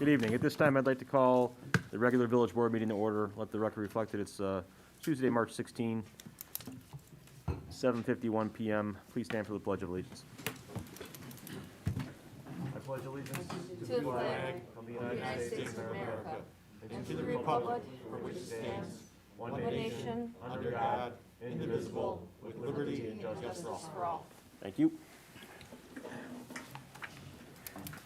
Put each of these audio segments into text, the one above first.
Good evening. At this time, I'd like to call the regular village board meeting to order. Let the record reflect that it's Tuesday, March 16, 7:51 p.m. Please stand for the Pledge of Allegiance. I pledge allegiance To the flag of the United States of America and to the republic for which it stands, one nation, under God, indivisible, with liberty and justice for all. Thank you.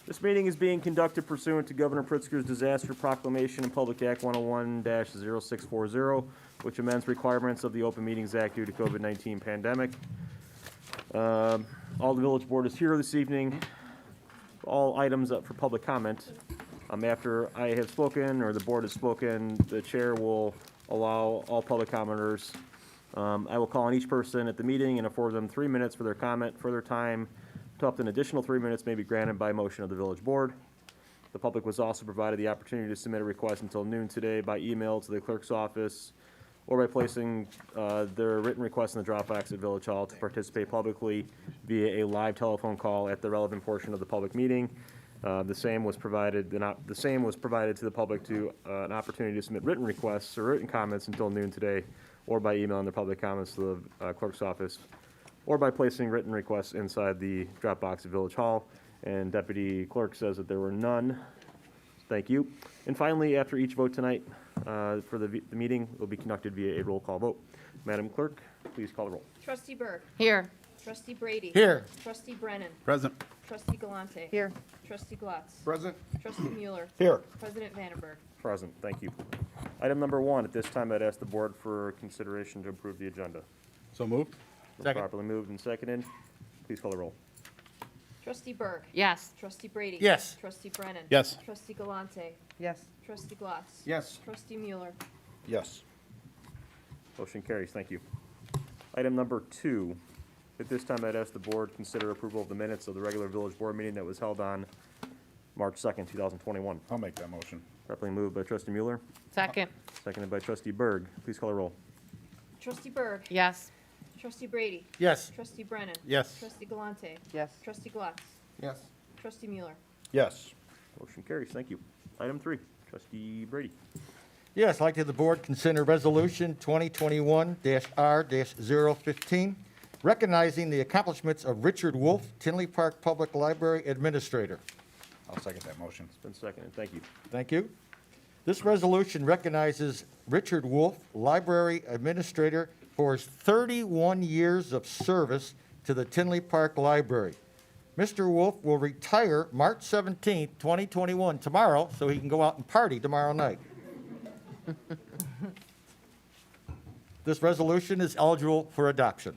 This meeting is being conducted pursuant to Governor Pritzker's Disaster Proclamation and Public Act 101-0640, which amends requirements of the Open Meetings Act due to COVID-19 pandemic. All the village board is here this evening. All items up for public comment. After I have spoken or the board has spoken, the chair will allow all public commenters. I will call on each person at the meeting and afford them 3 minutes for their comment. Further time to up to an additional 3 minutes may be granted by motion of the village board. The public was also provided the opportunity to submit a request until noon today by email to the clerk's office or by placing their written request in the drop box at Village Hall to participate publicly via a live telephone call at the relevant portion of the public meeting. The same was provided to the public to an opportunity to submit written requests or written comments until noon today, or by emailing the public comments to the clerk's office, or by placing written requests inside the drop box at Village Hall. And Deputy Clerk says that there were none. Thank you. And finally, after each vote tonight, for the meeting will be conducted via a roll call vote. Madam Clerk, please call the roll. Trustee Berg. Here. Trustee Brady. Here. Trustee Brennan. Present. Trustee Galante. Here. Trustee Glatz. Present. Trustee Mueller. Here. President Vandenberg. Present. Thank you. Item number 1, at this time, I'd ask the board for consideration to approve the agenda. So moved. Second. Properly moved and seconded. Please call the roll. Trustee Berg. Yes. Trustee Brady. Yes. Trustee Brennan. Yes. Trustee Galante. Yes. Trustee Glatz. Yes. Trustee Mueller. Yes. Motion carries. Thank you. Item number 2. At this time, I'd ask the board consider approval of the minutes of the regular village board meeting that was held on March 2nd, 2021. I'll make that motion. Properly moved by Trustee Mueller, Second. seconded by Trustee Berg. Please call the roll. Trustee Berg. Yes. Trustee Brady. Yes. Trustee Brennan. Yes. Trustee Galante. Yes. Trustee Glatz. Yes. Trustee Mueller. Yes. Motion carries. Thank you. Item 3, Trustee Brady. Yes, I'd like to have the board consider Resolution 2021-R-015, recognizing the accomplishments of Richard Wolf, Tinley Park Public Library Administrator. I'll second that motion. It's been seconded. Thank you. Thank you. This resolution recognizes Richard Wolf, Library Administrator, for his 31 years of service to the Tinley Park Library. Mr. Wolf will retire March 17th, 2021, tomorrow, so he can go out and party tomorrow night. This resolution is eligible for adoption.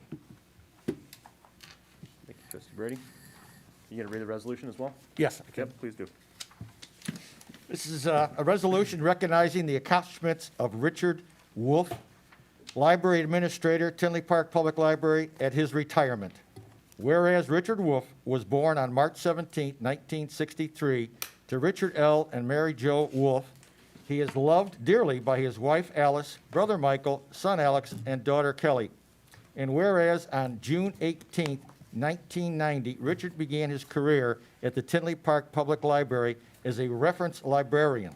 Thank you, Trustee Brady. You going to read the resolution as well? Yes, I can. Yep, please do. This is a resolution recognizing the accomplishments of Richard Wolf, Library Administrator, Tinley Park Public Library, at his retirement. Whereas Richard Wolf was born on March 17, 1963, to Richard L. and Mary Jo Wolf, he is loved dearly by his wife Alice, brother Michael, son Alex, and daughter Kelly. And whereas on June 18, 1990, Richard began his career at the Tinley Park Public Library as a reference librarian.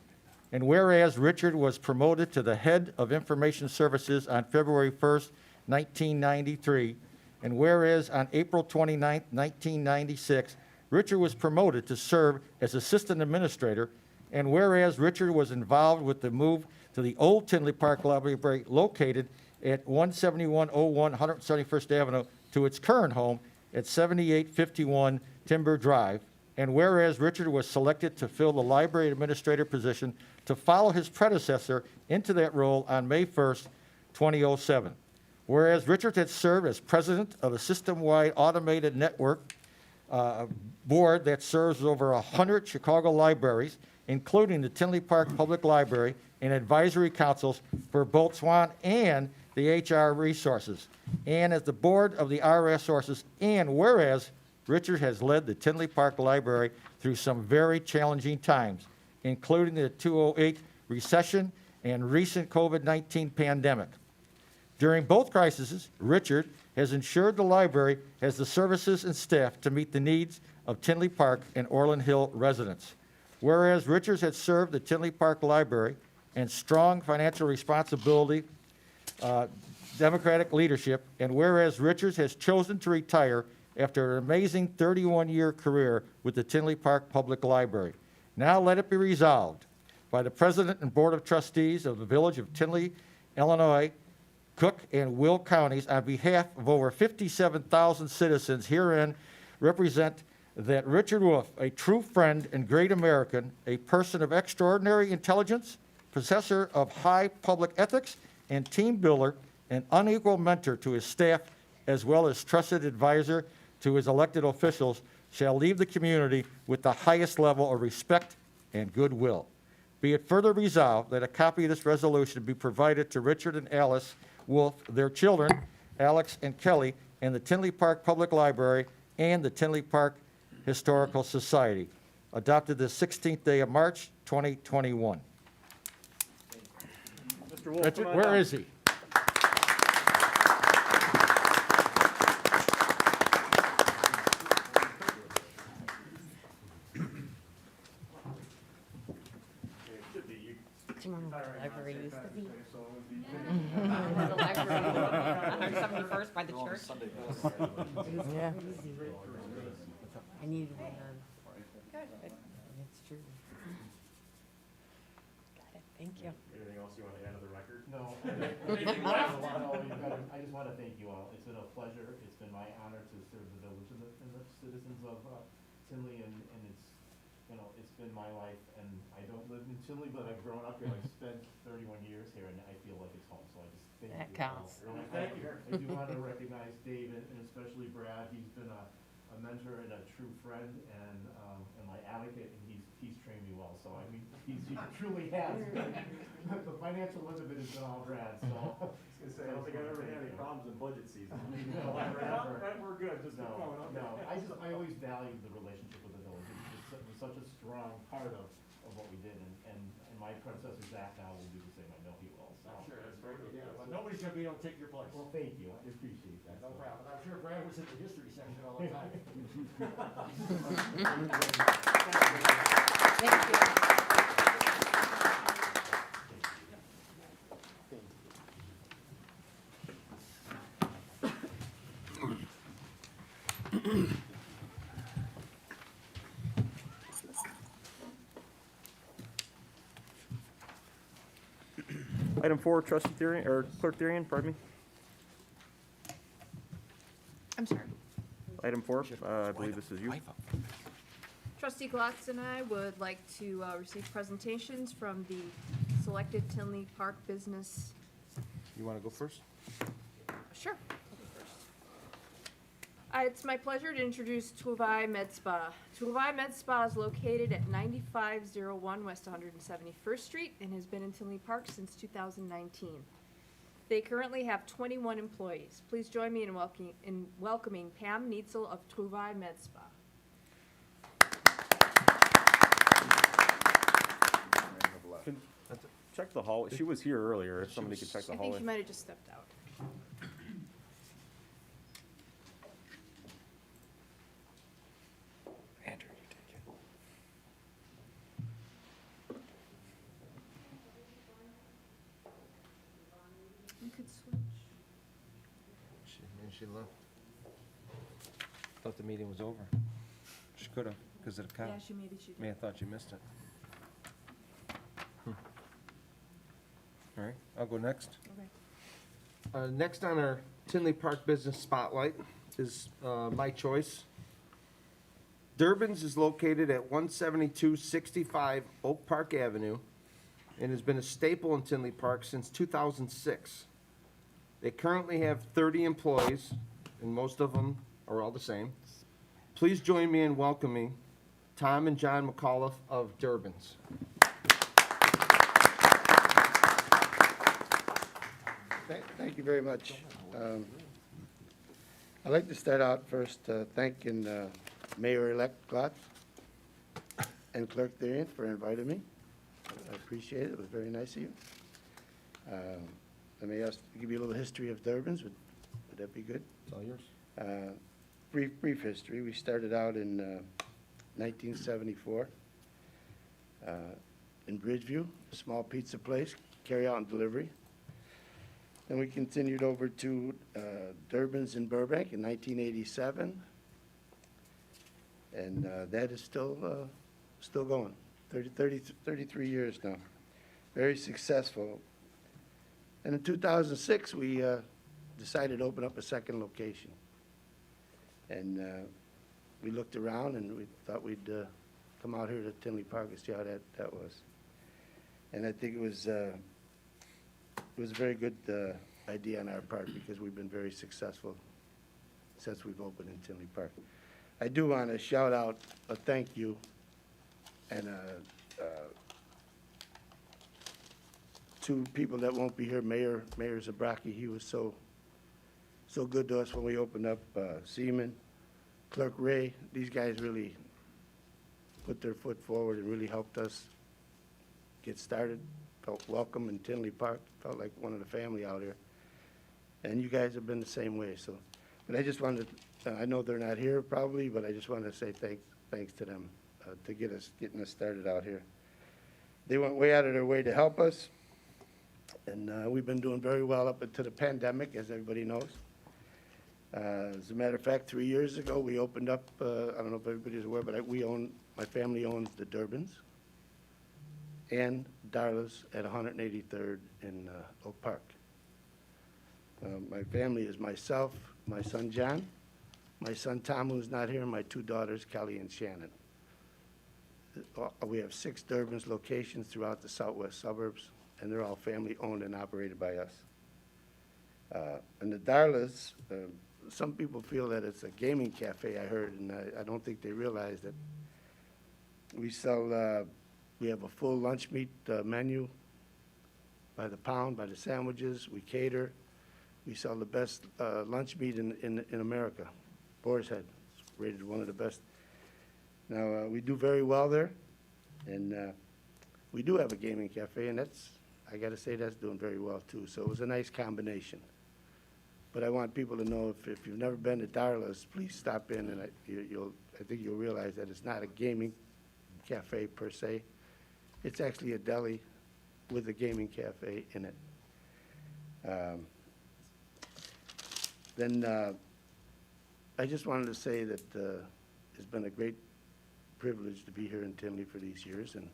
And whereas Richard was promoted to the head of information services on February 1st, 1993, and whereas on April 29, 1996, Richard was promoted to serve as assistant administrator, and whereas Richard was involved with the move to the old Tinley Park Library located at 17101 171st Avenue to its current home at 7851 Timber Drive, and whereas Richard was selected to fill the library administrator position to follow his predecessor into that role on May 1st, 2007. Whereas Richard had served as president of a system-wide automated network board that serves over 100 Chicago libraries, including the Tinley Park Public Library, and advisory councils for both Swan and the HR resources, and as the board of the RS sources, and whereas Richard has led the Tinley Park Library through some very challenging times, including the 2008 recession and recent COVID-19 pandemic. During both crises, Richard has ensured the library has the services and staff to meet the needs of Tinley Park and Orland Hill residents. Whereas Richards had served the Tinley Park Library and strong financial responsibility, democratic leadership, and whereas Richards has chosen to retire after an amazing 31-year career with the Tinley Park Public Library. Now let it be resolved by the President and Board of Trustees of the Village of Tinley, Illinois, Cook and Will counties, on behalf of over 57,000 citizens herein represent that Richard Wolf, a true friend and great American, a person of extraordinary intelligence, possessor of high public ethics, and team builder, an unequal mentor to his staff, as well as trusted advisor to his elected officials, shall leave the community with the highest level of respect and goodwill. Be it further resolved that a copy of this resolution be provided to Richard and Alice Wolf, their children, Alex and Kelly, and the Tinley Park Public Library and the Tinley Park Historical Society. Adopted the 16th day of March, 2021. Mr. Wolf, Richard, come on where down. is he? Do you remember where the library used to be? The library on 171st by the church? Yeah. I needed one on. Good. It's true. Got it, thank you. Anything else you want to add to the record? No. I just want to thank you all. It's been a pleasure. It's been my honor to serve the village and the citizens of Tinley, and it's, you know, it's been my life, and I don't live in Tinley, but I've grown up here. I've spent 31 years here, and I feel like it's home, so I just thank you. That counts. Thank you. I do want to recognize Dave and especially Brad. He's been a mentor and a true friend, and my advocate, and he's trained me well, so I mean, he truly has. The financial end of it has been all Brad, so. I don't think I've ever had any problems in budget season. No, Well, we're good, just keep going. No, I always valued the relationship with the village. It was such a strong part of what we did, and my predecessor Zach now will do the same. I know he will, so. Sure, that's very good. Yeah, well, nobody's gonna be able to take your place. Well, thank you, I appreciate that. No problem. I'm sure Brad was in the history section all the time. Thank you. Item 4, trustee Therian, or clerk Therian, pardon me. I'm sorry. Item 4, I believe this is you. Trustee Glatz and I would like to receive presentations from the selected Tinley Park business. You want to go first? Sure. I'll go first. It's my pleasure to introduce Tuivai Med Spa. Tuivai Med Spa is located at 9501 West 171st Street and has been in Tinley Park since 2019. They currently have 21 employees. Please join me in welcoming Pam Neitzel of Tuivai Med Spa. Check the hallway. She was here earlier, if somebody could check the I hallway. think she might have just stepped out. Andrew, you take it. You could switch. Maybe she left. Thought the meeting was over. She could have, because of the Yeah, count. maybe she May did. have thought you missed it. All right, I'll go next. Okay. Next on our Tinley Park Business Spotlight is my choice. Durbin's is located at 17265 Oak Park Avenue and has been a staple in Tinley Park since 2006. They currently have 30 employees, and most of them are all the same. Please join me in welcoming Tom and John McAuliffe of Durbin's. Thank you very much. I'd like to start out first thanking Mayor-elect Glatz and Clerk Therian for inviting me. I appreciate it. It was very nice of you. Let me give you a little history of Durbin's. Would that be good? It's all yours. Brief history. We started out in 1974. in Bridgeview, a small pizza place, carry out and delivery. Then we continued over to Durbin's in Burbank in 1987. And that is still going, 33 years now. Very successful. And in 2006, we decided to open up a second location. And we looked around and we thought we'd come out here to Tinley Park and see how that was. And I think it was a very good idea on our part because we've been very successful since we've opened in Tinley Park. I do want to shout out a thank you and to people that won't be here. Mayor Zabraki, he was so good to us when we opened up. Seaman, Clerk Ray, these guys really put their foot forward and really helped us get started. Felt welcome in Tinley Park, felt like one of the family out here. And you guys have been the same way, so. But I just wanted, I know they're not here probably, but I just wanted to say thanks to them to getting us started out here. They went way out of their way to help us, and we've been doing very well up until the pandemic, as everybody knows. As a matter of fact, 3 years ago, we opened up, I don't know if everybody's aware, but my family owns the Durbins and Darla's at 183rd in Oak Park. My family is myself, my son John, my son Tom, who's not here, and my two daughters, Kelly and Shannon. We have 6 Durbin's locations throughout the southwest suburbs, and they're all family-owned and operated by us. And the Darla's, some people feel that it's a gaming cafe, I heard, and I don't think they realize that we sell, we have a full lunch meat menu by the pound, by the sandwiches. We cater. We sell the best lunch meat in America. Boar's Head, it's rated one of the best. Now, we do very well there, and we do have a gaming cafe, and I gotta say, that's doing very well too. So it was a nice combination. But I want people to know, if you've never been to Darla's, please stop in, and I think you'll realize that it's not a gaming cafe per se. It's actually a deli with a gaming cafe in it. Then I just wanted to say that it's been a great privilege to be here in Tinley for these years, and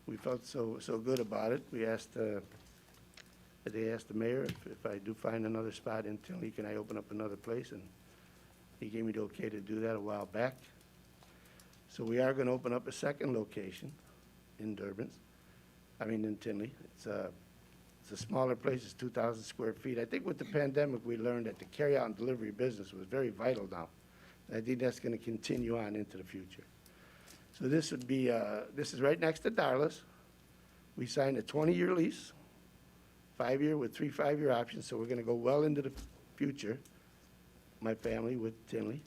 we felt so good about it. They asked the mayor if I do find another spot in Tinley, can I open up another place, and he gave me the okay to do that a while back. So we are going to open up a second location in in Tinley. It's a smaller place, it's 2,000 square feet. I think with the pandemic, we learned that the carry-out and delivery business was very vital now. And I think that's going to continue on into the future. So this would be, this is right next to Darla's. We signed a 20-year lease, 5-year with 3 5-year options, so we're going to go well into the future, my family with Tinley.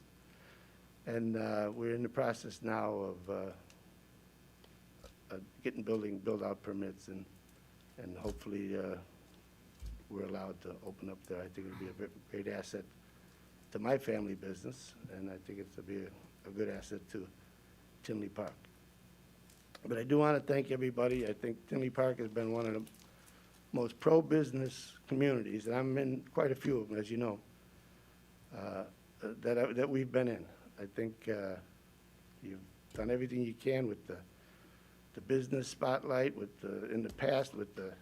And we're in the process now of getting build-out permits, and hopefully we're allowed to open up there. I think it'll be a great asset to my family business, and I think it'll be a good asset to Tinley Park. But I do want to thank everybody. I think Tinley Park has been one of the most pro-business communities, and I'm in quite a few of them, as you know, that we've been in. I think you've done everything you can with the business spotlight, in the past with the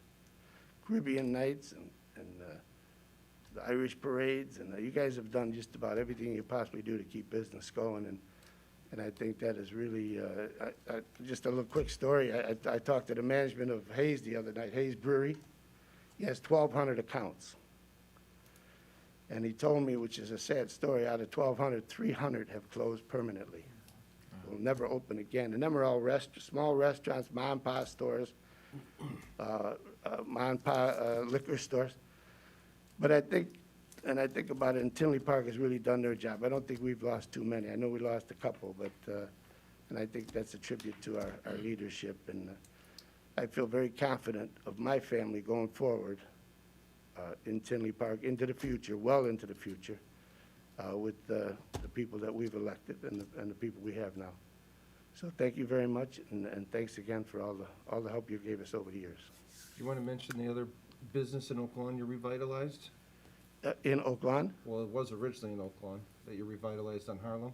Caribbean nights and the Irish parades, and you guys have done just about everything you possibly do to keep business going, and I think that is really, just a little quick story. I talked to the management of Hayes the other night, Hayes Brewery. He has 1,200 accounts. And he told me, which is a sad story, out of 1,200, 300 have closed permanently. Will never open again. And them are all small restaurants, mom and pop stores, mom and pop liquor stores. But I think about it, and Tinley Park has really done their job. I don't think we've lost too many. I know we lost a couple, but and I think that's a tribute to our leadership. And I feel very confident of my family going forward in Tinley Park into the future, well into the future, with the people that we've elected and the people we have now. So thank you very much, and thanks again for all the help you gave us over the years. You want to mention the other business in Oak Lawn you revitalized? In Oak Lawn, Well, it was originally in Oak Lawn that you revitalized on Harlem,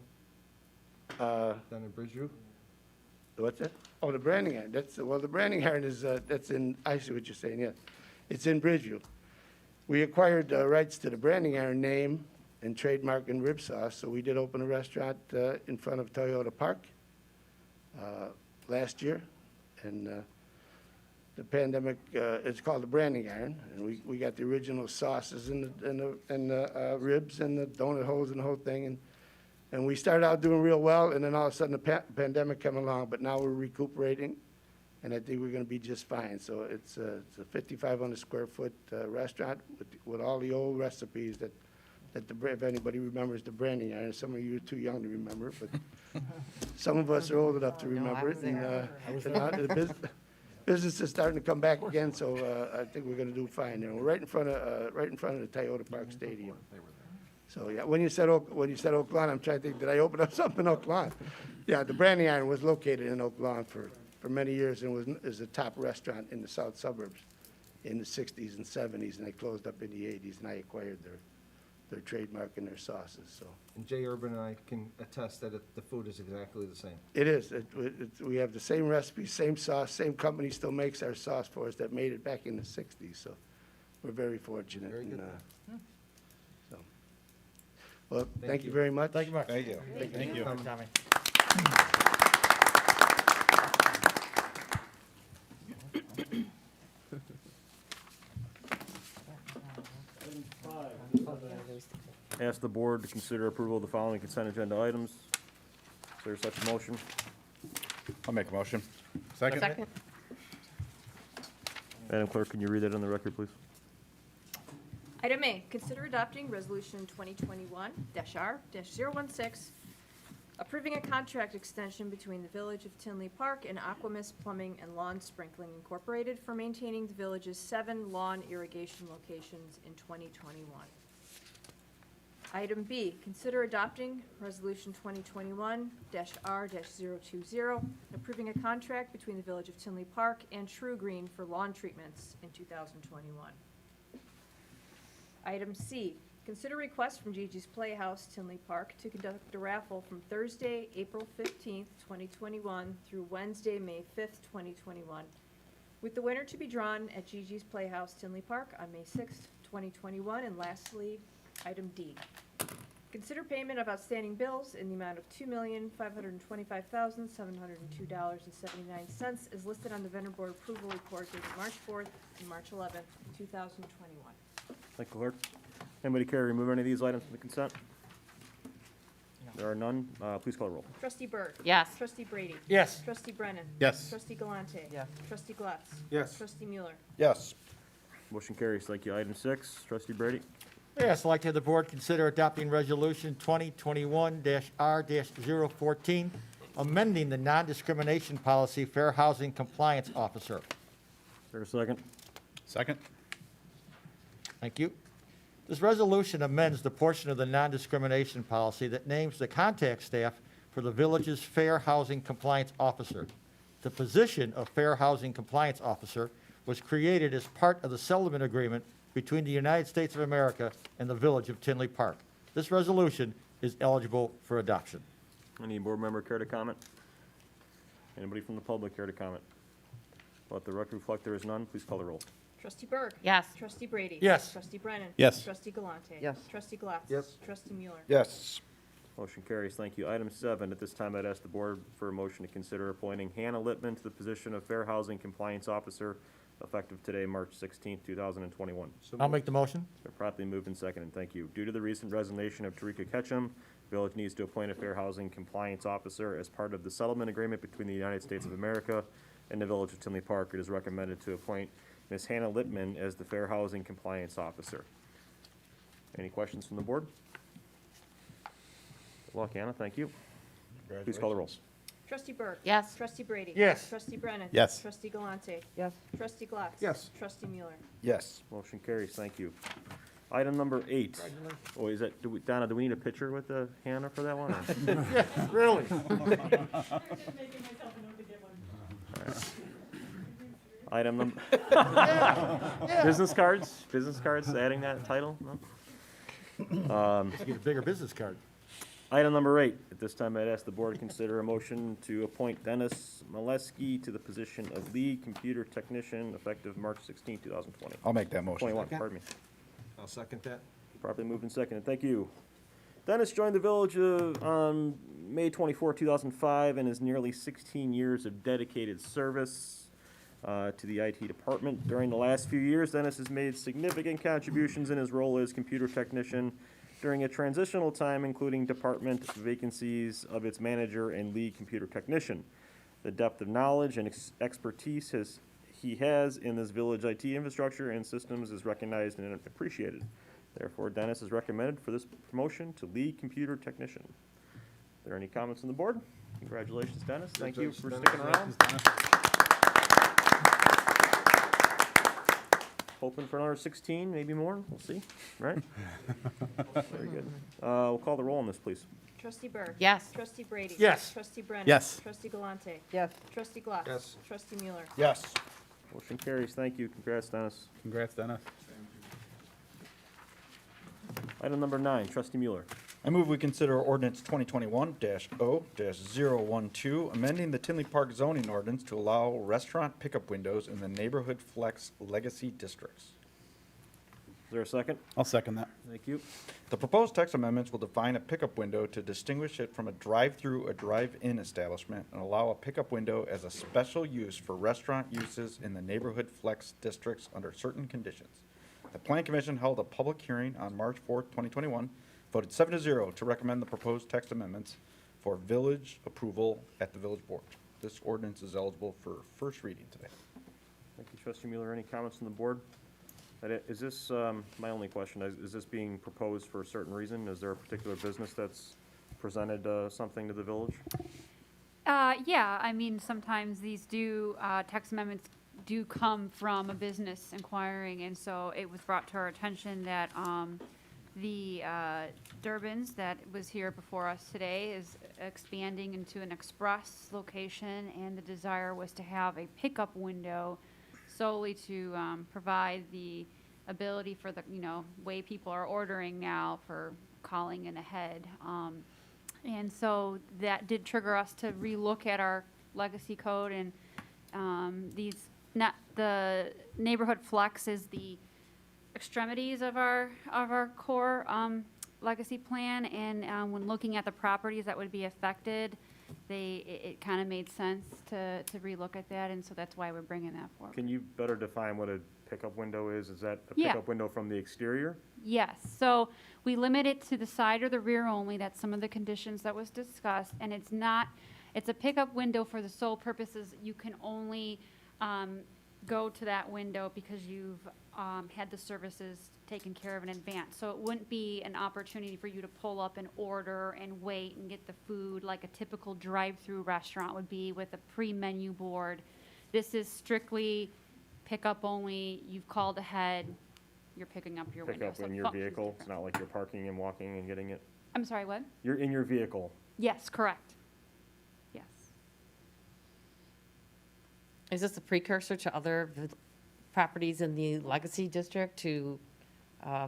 down in Bridgeview. what's that? Oh, the branding iron, the branding iron is, that's in, I see what you're saying, yeah. It's in Bridgeview. We acquired rights to the branding iron name and trademark and rib sauce, so we did open a restaurant in front of Toyota Park last year, and the pandemic, it's called the branding iron, and we got the original sauces and the ribs and the donut holes and the whole thing, and we started out doing real well, and then all of a sudden the pandemic came along, but now we're recuperating, and I think we're gonna be just fine. So it's a 5,500 square foot restaurant with all the old recipes that if anybody remembers the branding iron. Some of you are too young to remember, but some of us are old enough to remember it. And the business is starting to come back again, so I think we're gonna do fine there. We're right in front of the Toyota Park Stadium. So, yeah, when you said Oak Lawn, I'm trying to think, did I open up something in Oak Lawn? Yeah, the branding iron was located in Oak Lawn for many years and was a top restaurant in the south suburbs in the 60s and 70s, and they closed up in the 80s, and I acquired their trademark and their sauces, so. And Jay Urban and I can attest that the food is exactly the same. It is. We have the same recipe, same sauce, same company still makes our sauce for us that made it back in the 60s, so we're very fortunate. Very good. So, well, thank you you. very much. Thank you much. Thank you. Thank you. Tommy. Ask the board to consider approval of the following consent agenda items. Is there such a motion? I'll make a motion. Second? Second. Madam Clerk, can you read that on the record, please? Item A, consider adopting Resolution 2021-R-016, approving a contract extension between the Village of Tinley Park and Aquamist Plumbing and Lawn Sprinkling Incorporated for maintaining the village's 7 lawn irrigation locations in 2021. Item B, consider adopting Resolution 2021-R-020, approving a contract between the Village of Tinley Park and True Green for lawn treatments in 2021. Item C, consider request from Gigi's Playhouse, Tinley Park, to conduct a raffle from Thursday, April 15th, 2021 through Wednesday, May 5th, 2021, with the winner to be drawn at Gigi's Playhouse, Tinley Park on May 6th, 2021. And lastly, item D, consider payment of outstanding bills in the amount of $2,525,702.79 as listed on the vendor board approval report dated March 4th and March 11th, 2021. Thank you, Clerk. Anybody care to remove any of these items from the consent? There are none. Please call the roll. Trustee Berg. Yes. Trustee Brady. Yes. Trustee Brennan. Yes. Trustee Galante. Yes. Trustee Glatz. Yes. Trustee Mueller. Yes. Motion carries. Thank you. Item 6, Trustee Brady. Yes, I'd like to have the board consider adopting Resolution 2021-R-014, amending the non-discrimination policy Fair Housing Compliance Officer. Is there a second? Second? Thank you. This resolution amends the portion of the non-discrimination policy that names the contact staff for the village's Fair Housing Compliance Officer. The position of Fair Housing Compliance Officer was created as part of the settlement agreement between the United States of America and the Village of Tinley Park. This resolution is eligible for adoption. Any board member care to comment? Anybody from the public care to comment? Let the record reflect there is none. Please call the roll. Trustee Berg. Yes. Trustee Brady. Yes. Trustee Brennan. Yes. Trustee Galante. Yes. Trustee Glatz. Yes. Trustee Mueller. Yes. Motion carries. Thank you. Item 7, at this time, I'd ask the board for a motion to consider appointing Hannah Littman to the position of Fair Housing Compliance Officer effective today, March 16th, 2021. I'll make the motion. It's been properly moved and seconded. Thank you. Due to the recent resignation of Tarika Ketchum, Village needs to appoint a Fair Housing Compliance Officer as part of the settlement agreement between the United States of America and the Village of Tinley Park. It is recommended to appoint Ms. Hannah Littman as the Fair Housing Compliance Officer. Any questions from the board? Good luck, Hannah. Thank you. Please call the rolls. Trustee Berg. Yes. Trustee Brady. Yes. Trustee Brennan. Yes. Trustee Galante. Yes. Trustee Glatz. Yes. Trustee Mueller. Yes. Motion carries. Thank you. Item number 8. Oh, is that, Donna, do we need a picture with Hannah for that one? or- Really? Item number. Business cards, adding that title? No? Get a bigger business card. Item number 8, at this time I'd ask the board to consider a motion to appoint Dennis Molesky to the position of lead computer technician effective March 16, 2020. I'll make that motion. 21, pardon me. I'll second that. Properly moved and seconded, thank you. Dennis joined the village on May 24, 2005, and his nearly 16 years of dedicated service to the IT department. During the last few years, Dennis has made significant contributions in his role as computer technician during a transitional time, including department vacancies of its manager and lead computer technician. The depth of knowledge and expertise he has in this village IT infrastructure and systems is recognized and appreciated. Therefore, Dennis is recommended for this promotion to lead computer technician. Are there any comments on the board? Congratulations, Dennis. Thank you for sticking around. Hoping for another 16, maybe more. We'll see, right? Very good. We'll call the roll on this, please. Trustee Burr. Yes. Trustee Brady. Yes. Trustee Brennan. Yes. Trustee Galante. Yes. Trustee Glass. Yes. Trustee Mueller. Yes. Motion carries. Thank you. Congrats, Dennis. Congrats, Dennis. Item number 9, Trustee Mueller. I move we consider ordinance 2021-0-012, amending the Tinley Park zoning ordinance to allow restaurant pickup windows in the neighborhood flex legacy districts. Is there a second? I'll second that. Thank you. The proposed text amendments will define a pickup window to distinguish it from a drive-through or drive-in establishment and allow a pickup window as a special use for restaurant uses in the neighborhood flex districts under certain conditions. The Plan Commission held a public hearing on March 4th, 2021, voted 7-0 to recommend the proposed text amendments for village approval at the village board. This ordinance is eligible for first reading today. Thank you, Trustee Mueller. Any comments on the board? Is this, my only question, is this being proposed for a certain reason? Is there a particular business that's presented something to the village? Yeah, I mean, sometimes these text amendments do come from a business inquiring, and so it was brought to our attention that the Durbin's that was here before us today is expanding into an express location, and the desire was to have a pickup window solely to provide the ability for the, way people are ordering now for calling in ahead. And so that did trigger us to relook at our legacy code, and the neighborhood flex is the extremities of our core legacy plan, and when looking at the properties that would be affected, it kind of made sense to relook at that, and so that's why we're bringing that forward. Can you better define what a pickup window is? Is that a Yeah. pickup window from the exterior? Yes, so we limit it to the side or the rear only. That's some of the conditions that was discussed, and it's a pickup window for the sole purposes you can only go to that window because you've had the services taken care of in advance. So it wouldn't be an opportunity for you to pull up and order and wait and get the food like a typical drive-through restaurant would be with a pre-menu board. This is strictly pickup only. You've called ahead. You're picking up your window. Pick So up in it your functions vehicle? It's different. not like you're parking and walking and getting it? I'm sorry, what? You're in your vehicle? Yes, correct. Yes. Is this a precursor to other properties in the legacy district to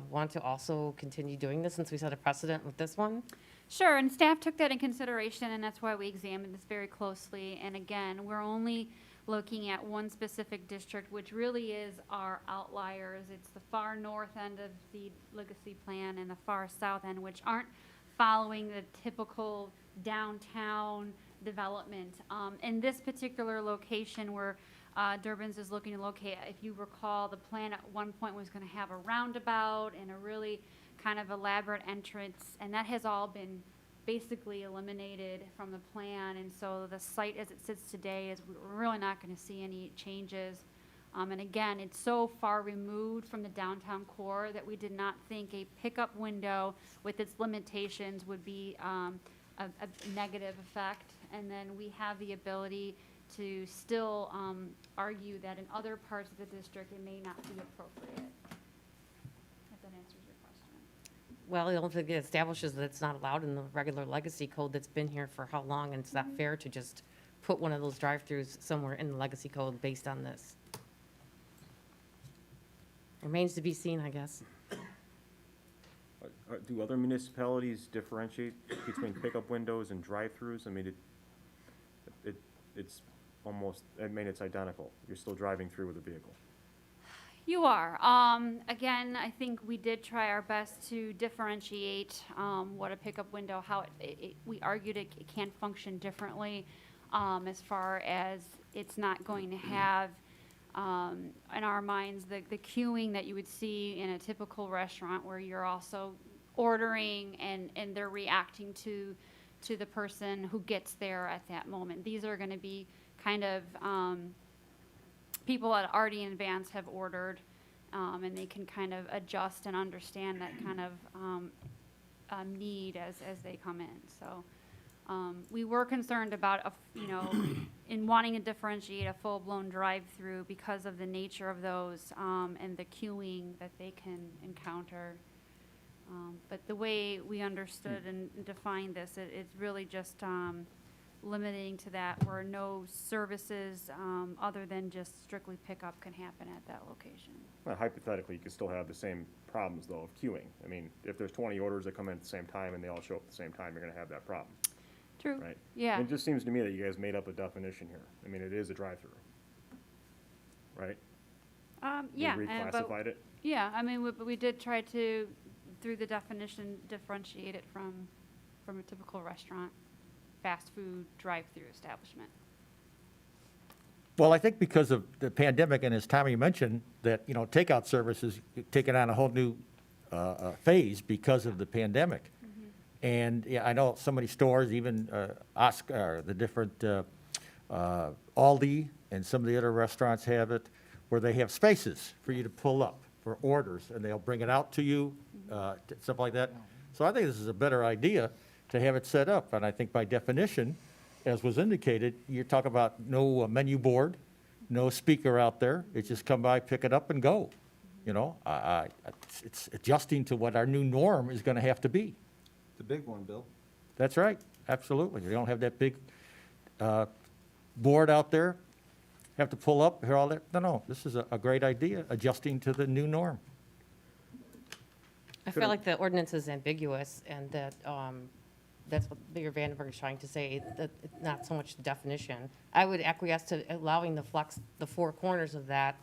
want to also continue doing this since we set a precedent with this one? Sure, and staff took that in consideration, and that's why we examined this very closely. And again, we're only looking at one specific district, which really is our outliers. It's the far north end of the legacy plan and the far south end, which aren't following the typical downtown development. In this particular location where Durbin's is looking to locate, if you recall, the plan at one point was going to have a roundabout and a really kind of elaborate entrance, and that has all been basically eliminated from the plan. And so the site as it sits today is we're really not going to see any changes. And again, it's so far removed from the downtown core that we did not think a pickup window with its limitations would be a negative effect. And then we have the ability to still argue that in other parts of the district it may not be appropriate. If that answers your Well, the only thing it establishes that it's not allowed in the regular legacy code that's been here for how long, and it's not fair to just put one of those drive-throughs somewhere in the legacy code based on this. Remains to be seen, I guess. Do other municipalities differentiate between pickup windows and drive-throughs? I mean, it's almost, I mean, it's identical. You're still driving through with a vehicle. You are. Again, I think we did try our best to differentiate what a pickup window, how we argued it can function differently as far as it's not going to have, in our minds, the queuing that you would see in a typical restaurant where you're also ordering and they're reacting to the person who gets there at that moment. These are going to be kind of people that already in advance have ordered, and they can kind of adjust and understand that kind of need as they come in. So we were concerned about, in wanting to differentiate a full-blown drive-through because of the nature of those and the queuing that they can encounter. But the way we understood and defined this, it's really just limiting to that where no services other than just strictly pickup can happen at that location. Well, hypothetically, you could still have the same problems, though, of queuing. I mean, if there's 20 orders that come in at the same time and they all show up at the same time, you're going to have that problem, True. right? Yeah. It just seems to me that you guys made up a definition here. I mean, it is a drive-through, right? Yeah. We reclassified it. Yeah, I mean, we did try to, through the definition, differentiate it from a typical restaurant, fast food, drive-through establishment. Well, I think because of the pandemic, and as Tommy mentioned, that, takeout services taking on a whole new phase because of the pandemic. And yeah, I know so many stores, even Oscar, the different Aldi and some of the other restaurants have it, where they have spaces for you to pull up for orders, and they'll bring it out to you, stuff like that. So I think this is a better idea to have it set up, and I think by definition, as was indicated, you're talking about no menu board, no speaker out there. It's just come by, pick it up, and go. It's adjusting to what our new norm is going to have to be. The big one, Bill. That's right, absolutely. You don't have that big board out there, have to pull up, hear all that. No, this is a great idea, adjusting to the new norm. I feel like the ordinance is ambiguous, and that that's what Mayor Vandenberg is trying to say, that it's not so much the definition. I would acquiesce to allowing the four corners of that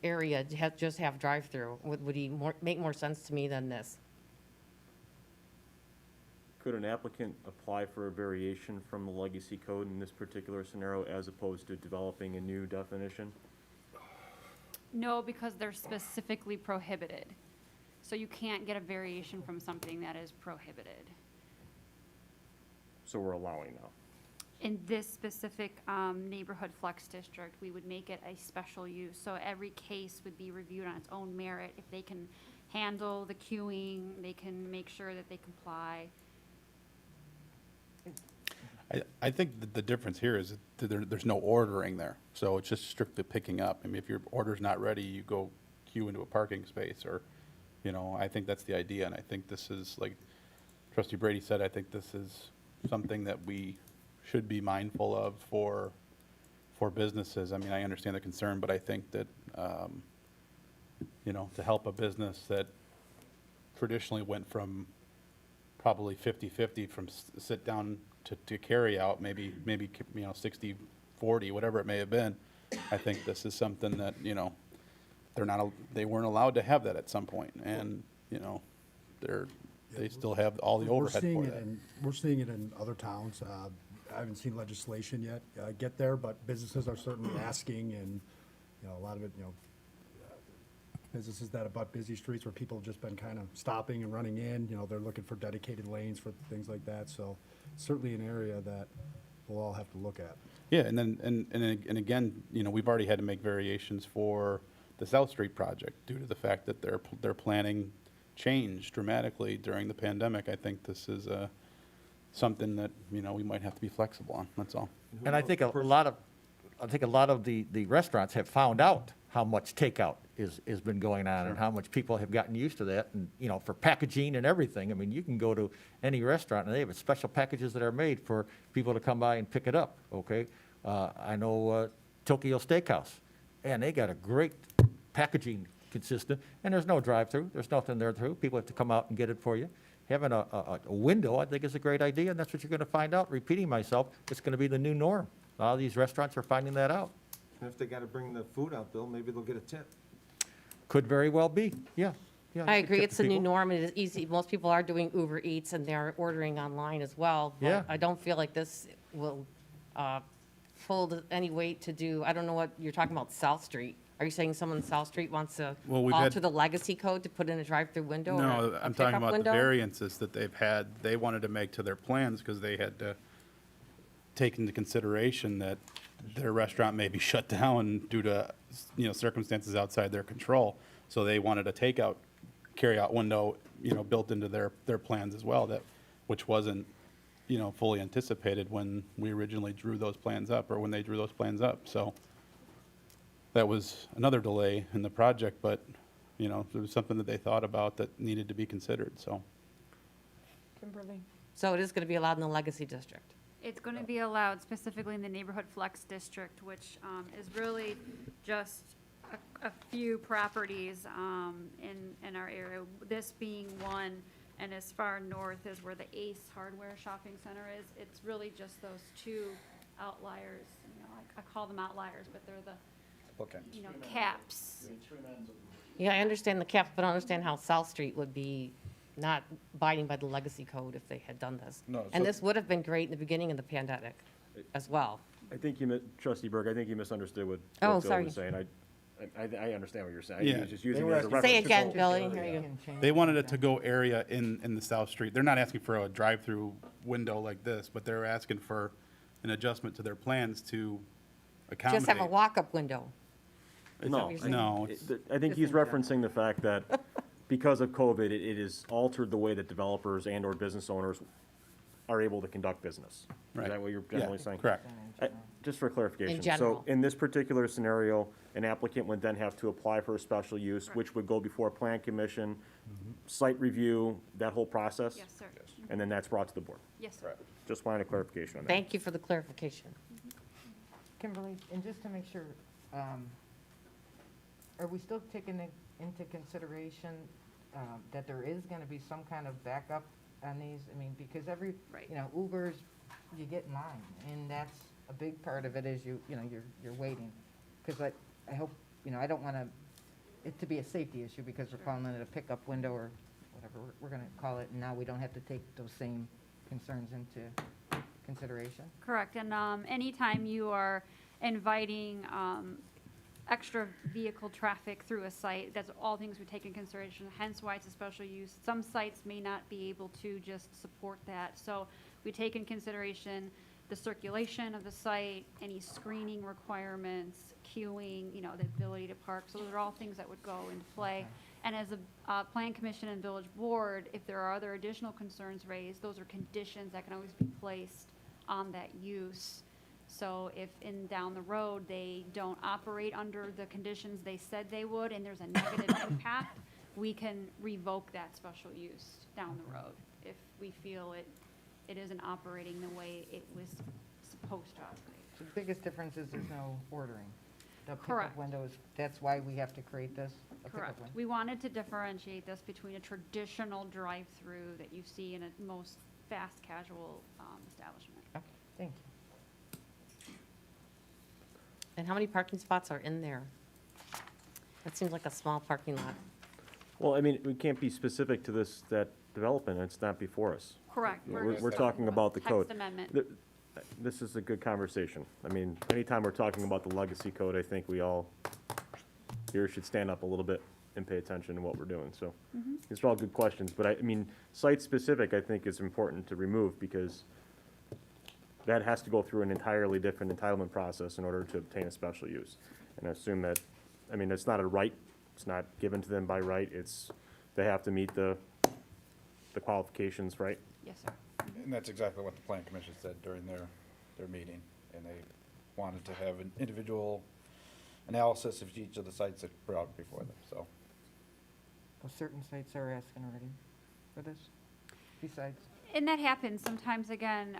area to just have drive-through. Would make more sense to me than this. Could an applicant apply for a variation from the legacy code in this particular scenario as opposed to developing a new definition? No, because they're specifically prohibited. So you can't get a variation from something that is prohibited. So we're allowing now. In this specific neighborhood flex district, we would make it a special use. So every case would be reviewed on its own merit. If they can handle the queuing, they can make sure that they comply. I think that the difference here is that there's no ordering there, so it's just strictly picking up. I mean, if your order's not ready, you go queue into a parking space, or, I think that's the idea, and I think this is, like Trustee Brady said, I think this is something that we should be mindful of for businesses. I mean, I understand the concern, but I think that, to help a business that traditionally went from probably 50-50 from sit down to carry out, maybe 60-40, whatever it may have been. I think this is something that, they weren't allowed to have that at some point, and, they still have all the overhead for that. We're seeing it in other towns. I haven't seen legislation yet get there, but businesses are certainly asking, and, a lot of it, businesses that abut busy streets where people have just been kind of stopping and running in, they're looking for dedicated lanes for things like that. So certainly an area that we'll all have to look at. Yeah, and then, and again, we've already had to make variations for the South Street project due to the fact that their planning changed dramatically during the pandemic. I think this is something that, we might have to be flexible on, that's all. And I think a lot of the restaurants have found out how much takeout has been going on and how much people have gotten used to that. And, you know, for packaging and everything, I mean, you can go to any restaurant and they have special packages that are made for people to come by and pick it up, okay? I know Tokyo Steakhouse, and they got a great packaging consistent, and there's no drive-through, there's nothing there through. People have to come out and get it for you. Having a window, I think, is a great idea, and that's what you're gonna find out. Repeating myself, it's gonna be the new norm. A lot of these restaurants are finding that out. And if they gotta bring the food out, Bill, maybe they'll get a tip. Could very well be, yeah. Yeah, I you could agree, tip it's the new people. norm, and it is easy, most people are doing Uber Eats and they're ordering online as well. but Yeah. I don't feel like this will hold any weight to do, I don't know what, you're talking about South Street. Are you saying someone in South Street wants to Well, we've had- alter the legacy code to put in a drive-through window? or No, a I'm talking pickup about the window? variances that they've had, they wanted to make to their plans because they had to take into consideration that their restaurant may be shut down due to, you know, circumstances outside their control. So they wanted a takeout, carry-out window, you know, built into their plans as well, that, which wasn't, you know, fully anticipated when we originally drew those plans up, or when they drew those plans up. So that was another delay in the project, but, you know, it was something that they thought about that needed to be considered, so. Kimberly? So it is gonna be allowed in the legacy district? It's going to be allowed specifically in the neighborhood flex district, which is really just a few properties in our area. This being one, and as far north as where the Ace Hardware Shopping Center is. It's really just those two outliers. You know, I call them outliers, but they're the, you know, caps. Yeah, I understand the caps, but I don't understand how South Street would be not abiding by the legacy code if they had done this. No, And so- this would have been great in the beginning of the pandemic as well. I think Trustee Berg, I think you misunderstood what Oh, Bill sorry. was saying. I understand what you're saying. I think Yeah. he was just using They it were as a asking- reference. Say again, Billy, here you They wanted it to go area in the South Street. They're not asking for a drive-through window like this, but they're asking for an adjustment to their plans to accommodate. Just have a walk-up window. No, you're saying? No, it's- I think he's referencing the fact that because of COVID, it has altered the way that developers and/or business owners are able to conduct business. Is Right. that what you're Yeah, generally saying? correct. Just for clarification. In general. So in this particular scenario, an applicant would then have to apply for a special use, which would go before a plan commission, site review, that whole process? Yes, sir. And then that's brought to the board. Yes, sir. Just wanted a clarification on that. Thank you for the clarification. Kimberly, and just to make sure, are we still taking into consideration that there is gonna be some kind of backup on these? I mean, because Right. you know, Ubers, you get in line, and that's a big part of it is you're waiting. Because I hope, you know, I don't want it to be a safety issue because we're calling it a pickup window or whatever we're gonna call it, and now we don't have to take those same concerns into consideration. Correct, and anytime you are inviting extra vehicle traffic through a site, that's all things we take in consideration, hence why it's a special use. Some sites may not be able to just support that, so we take in consideration the circulation of the site, any screening requirements, queuing, you know, the ability to park, so those are all things that would go into play. And as a plan commission and village board, if there are other additional concerns raised, those are conditions that can always be placed on that use. So if down the road, they don't operate under the conditions they said they would, and there's a negative impact, we can revoke that special use down the road if we feel it isn't operating the way it was supposed to operate. So the biggest difference is there's no ordering. The Correct. pickup window that's why we have to create this, a pickup Correct. window. We wanted to differentiate this between a traditional drive-through that you see in a most fast casual establishment. Okay, thank you. And how many parking spots are in there? That seems like a small parking lot. Well, I mean, we can't be specific to that development, it's not before us. Correct. We're talking about the code. Text amendment. This is a good conversation. I mean, anytime we're talking about the legacy code, I think we all here should stand up a little bit and pay attention to what we're doing, so. These are all good questions, but I mean, site-specific, I think is important to remove because that has to go through an entirely different entitlement process in order to obtain a special use. And I assume that, I mean, it's not a right, it's not given to them by right, they have to meet the qualifications, right? Yes, sir. And that's exactly what the plan commission said during their meeting. And they wanted to have an individual analysis of each of the sites that are brought before them, so. Well, certain sites are asking already for this, besides. And that happens sometimes. Again,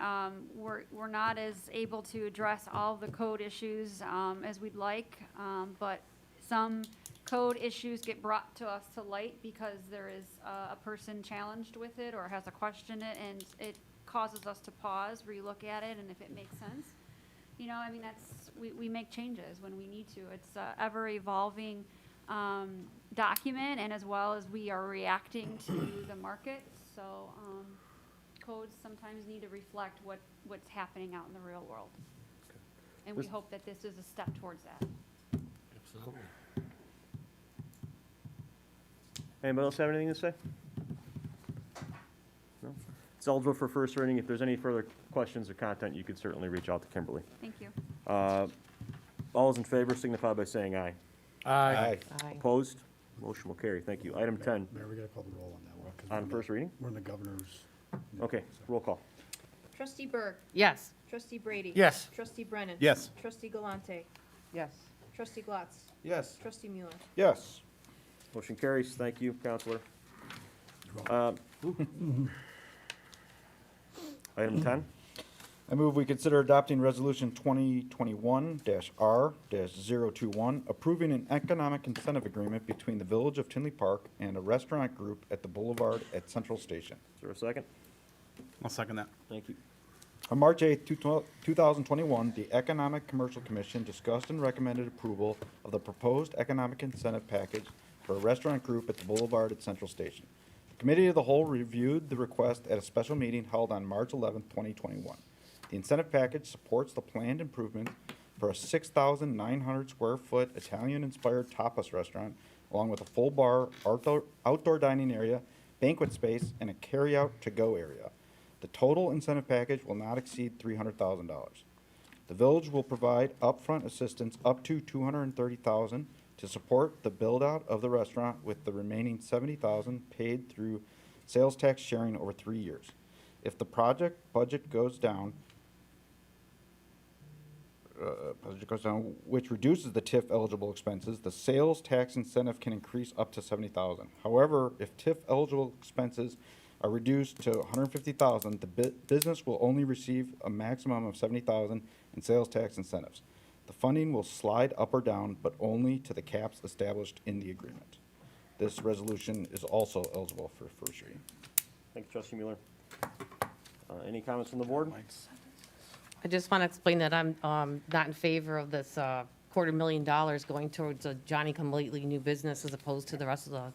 we're not as able to address all the code issues as we'd like, but some code issues get brought to us to light because there is a person challenged with it or has a question it, and it causes us to pause, relook at it, and if it makes sense. You know, I mean, we make changes when we need to. It's a ever evolving document, and as well as we are reacting to the market. So codes sometimes need to reflect what's happening out in the real world. And we hope that this is a step towards that. Absolutely. Anybody else have anything to say? No? It's eligible for first reading. If there's any further questions or content, you could certainly reach out to Kimberly. Thank you. All those in favor signify by saying aye. Aye. Opposed? Motion will carry. Thank you. Item 10, Mayor, we gotta call the roll on that one. 'cause we're on in first reading? We're in the governor's. Okay, roll call. Trustee Berg. Yes. Trustee Brady. Yes. Trustee Brennan. Yes. Trustee Galante. Yes. Trustee Glatz. Yes. Trustee Mueller. Yes. Motion carries. Thank you, Counselor. Item 10, I move we consider adopting Resolution 2021-R-021, approving an economic incentive agreement between the Village of Tinley Park and a restaurant group at the Boulevard at Central Station. is there a second? I'll second that. Thank you. On March 8, 2021, the Economic Commercial Commission discussed and recommended approval of the proposed economic incentive package for a restaurant group at the Boulevard at Central Station. The Committee of the Whole reviewed the request at a special meeting held on March 11, 2021. The incentive package supports the planned improvement for a 6,900 square foot Italian-inspired tapas restaurant, along with a full bar, outdoor dining area, banquet space, and a carry-out to-go area. The total incentive package will not exceed $300,000. The village will provide upfront assistance up to $230,000 to support the build-out of the restaurant, with the remaining $70,000 paid through sales tax sharing over 3 years. If the project budget goes down, which reduces the TIF eligible expenses, the sales tax incentive can increase up to $70,000. However, if TIF eligible expenses are reduced to $150,000, the business will only receive a maximum of $70,000 in sales tax incentives. The funding will slide up or down, but only to the caps established in the agreement. This resolution is also eligible for first reading. Thank you, Trustee Mueller. Any comments from the board? I just want to explain that I'm not in favor of this $250,000 going towards a Johnny-come-lately new business as opposed to the rest of the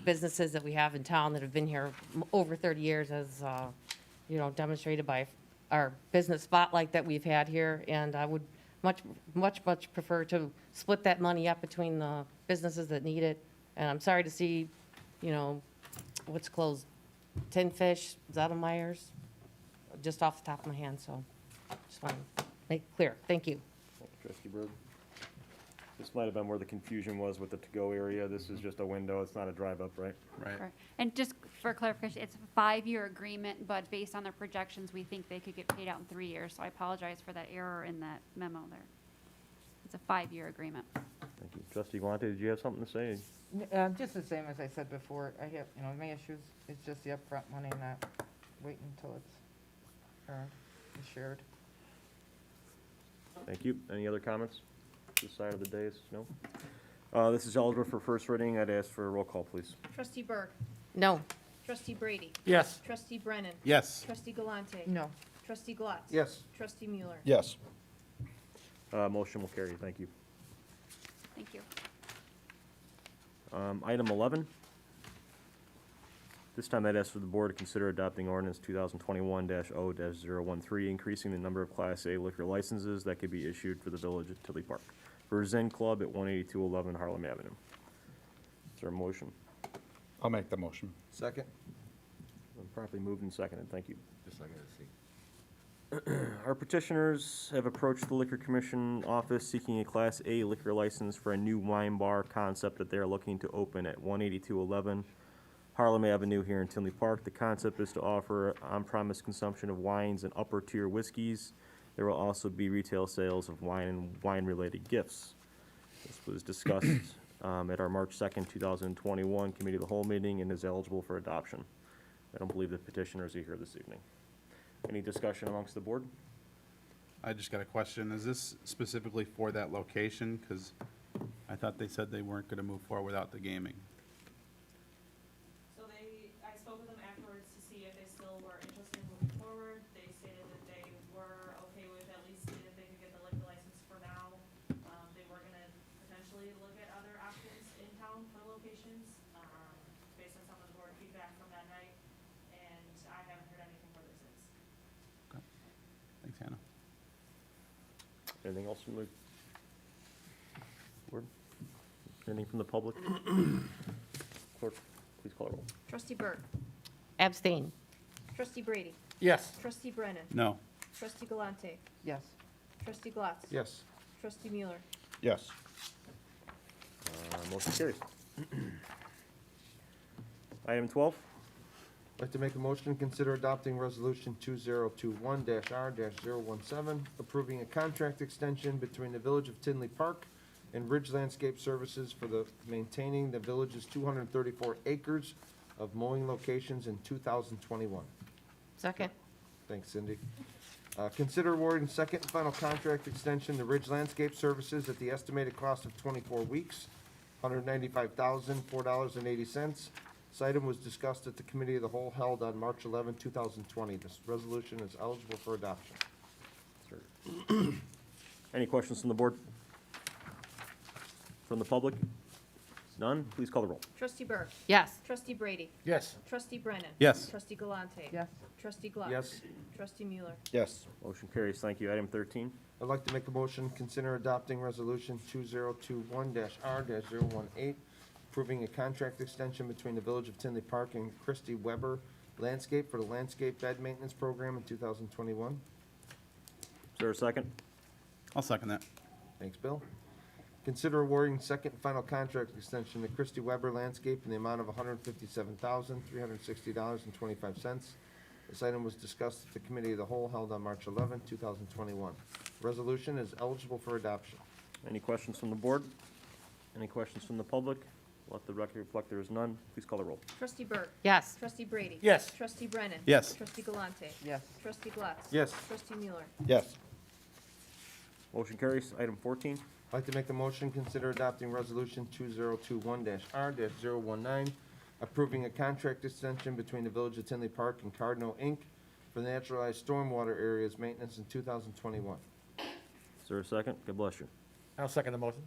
businesses that we have in town that have been here over 30 years, as demonstrated by our business spotlight that we've had here. And I would much prefer to split that money up between the businesses that need it. And I'm sorry to see, what's closed, Tin Fish, Zettelmeyer's, just off the top of my hand, so just want to make it clear. Thank you. Thank you, Trustee Berg. This might have been where the confusion was with the to-go area. This is just a window. It's not a drive-up, right? Right. Correct. And just for clarification, it's a 5-year agreement, but based on their projections, we think they could get paid out in 3 years. So I apologize for that error in that memo there. It's a 5-year agreement. Thank you. Trustee Galante, did you have something to say? Just the same as I said before, I have, my issues, it's just the upfront money, not waiting until it's earned and shared. Thank you. Any other comments? This side of the dais? No? This is eligible for first reading. I'd ask for a roll call, please. Trustee Berg. No. Trustee Brady. Yes. Trustee Brennan. Yes. Trustee Galante. No. Trustee Glatz. Yes. Trustee Mueller. Yes. Motion will carry. Thank you. Thank you. Item 11. This time I'd ask for the board to consider adopting ordinance 2021-0-013, increasing the number of Class A liquor licenses that could be issued for the Village of Tinley Park for Zen Club at 18211 Harlem Avenue. Is there a motion? I'll make the motion. Second? Properly moved and seconded. Thank you. Just like I see. Our petitioners have approached the Liquor Commission office seeking a Class A liquor license for a new wine bar concept that they are looking to open at 18211 Harlem Avenue here in Tinley Park. The concept is to offer on-premise consumption of wines and upper-tier whiskeys. There will also be retail sales of wine and wine-related gifts. was discussed at our March 2nd, 2021 Committee of the Whole meeting and is eligible for adoption. I don't believe the petitioners are here this evening. Any discussion amongst the board? I just got a question. Is this specifically for that location? Because I thought they said they weren't going to move forward without the gaming. So I spoke with them afterwards to see if they still were interested in moving forward. They stated that they were okay with at least seeing if they could get the liquor license for now. They were gonna potentially look at other options in town for locations, based on some of the board feedback from that night. And I haven't heard anything further since. Thanks, Hannah. Anything else from the board? Anything from the public? Clerk, please call the roll. Trustee Burke. Abstain. Trustee Brady. Yes. Trustee Brennan. No. Trustee Galante. Yes. Trustee Glatz. Yes. Trustee Mueller. Yes. Motion carries. Item 12. I'd like to make a motion to consider adopting Resolution 2021-R-017, approving a contract extension between the Village of Tinley Park and Ridge Landscape Services for the maintaining the village's 234 acres of mowing locations in 2021. Second. Thanks, Cindy. Consider awarding second and final contract extension to Ridge Landscape Services at the estimated cost of 24 weeks, $195,004.80. This item was discussed at the Committee of the Whole held on March 11, 2020. This resolution is eligible for adoption. Any questions from the board? From the public? None? Please call the roll. Trustee Burke. Yes. Trustee Brady. Yes. Trustee Brennan. Yes. Trustee Galante. Yes. Trustee Glatz. Yes. Trustee Mueller. Yes. Motion carries. Thank you. Item 13. I'd like to make a motion, consider adopting Resolution 2021-R-018, approving a contract extension between the Village of Tinley Park and Christy Weber Landscape for the landscape bed maintenance program in 2021. Is there a second? I'll second that. Thanks, Bill. Consider awarding second and final contract extension to Christy Weber Landscape in the amount of $157,360.25. This item was discussed at the Committee of the Whole held on March 11, 2021. Resolution is eligible for adoption. Any questions from the board? Any questions from the public? Let the record reflect there is none. Please call the roll. Trustee Burke. Yes. Trustee Brady. Yes. Trustee Brennan. Yes. Trustee Galante. Yes. Trustee Glatz. Yes. Trustee Mueller. Yes. Motion carries. Item 14. I'd like to make a motion, consider adopting Resolution 2021-R-019, approving a contract extension between the Village of Tinley Park and Cardinal, Inc. for the naturalized stormwater areas maintenance in 2021. Is there a second? God bless you. I'll second the motion.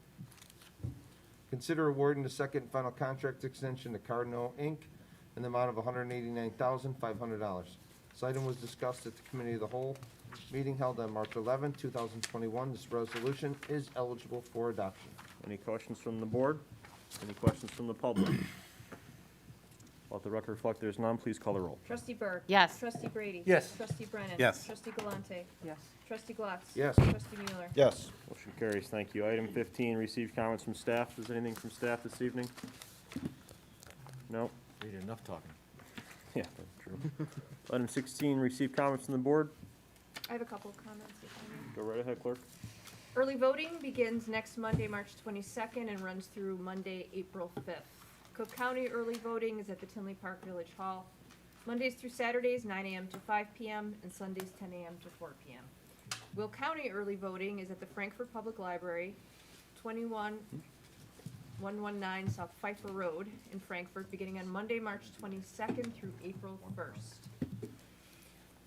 Consider awarding the second and final contract extension to Cardinal, Inc. in the amount of $189,500. This item was discussed at the Committee of the Whole meeting held on March 11, 2021. This resolution is eligible for adoption. Any questions from the board? Any questions from the public? Let the record reflect there is none. Please call the roll. Trustee Burke. Yes. Trustee Brady. Yes. Trustee Brennan. Yes. Trustee Galante. Yes. Trustee Glatz. Yes. Trustee Mueller. Yes. Motion carries. Thank you. Item 15, receive comments from staff. Is there anything from staff this evening? No? We did enough talking. Yeah, that's true. Item 16, receive comments from the board. I have a couple of comments, if I may. Go right ahead, clerk. Early voting begins next Monday, March 22nd, and runs through Monday, April 5th. Cook County early voting is at the Tinley Park Village Hall, Mondays through Saturdays, 9 a.m. to 5 p.m., and Sundays, 10 a.m. to 4 p.m. Will County early voting is at the Frankfurt Public Library, 21119 South Pfeiffer Road in Frankfurt, beginning on Monday, March 22nd through April 1st.